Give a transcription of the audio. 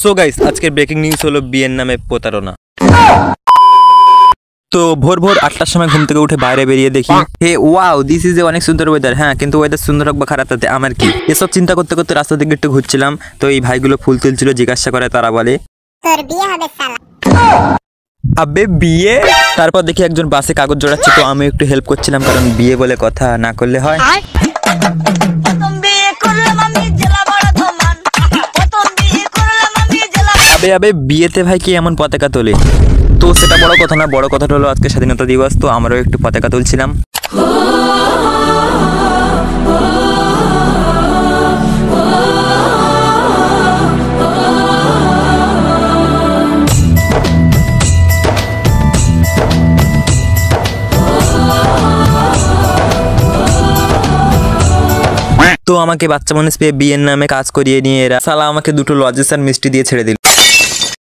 So guys, আজকের breaking news হলো বিয়ের নামে প্রতারণা। তো ভোর ভোর 8টার সময় ঘুম থেকে উঠে বাইরে বেরিয়ে দেখি হে ওয়াও দিস ইজ এ অনেক সুন্দর ওয়েদার। হ্যাঁ, কিন্তু ওয়েদার সুন্দর হোক বা খারাপ তাতে আমার কি? এসব চিন্তা করতে করতে রাস্তা দিকে একটু ঘুরছিলাম, তো এই ভাইগুলো ফুল তুলছিল, জিজ্ঞাসা করে তারা বলে তোর বিয়ে হবে শালা। আবে বিয়ে? তারপর দেখি একজন বাসে কাগজ জোড়াচ্ছে, তো আমি একটু হেল্প করছিলাম, কারণ বিয়ে বলে কথা, না করলে হয়। আবে আবে বিয়েতে ভাই কি এমন পতাকা তোলে? তো সেটা বড় কথা না, বড় কথাটা হলো আজকে স্বাধীনতা দিবস, তো আমরাও একটু পতাকা তুলছিলাম। তো আমাকে বাচ্চা মানুষ পেয়ে বিয়ের নামে কাজ করিয়ে নিয়ে এরা সালা আমাকে দুটো লজেস আর মিষ্টি দিয়ে ছেড়ে দিল।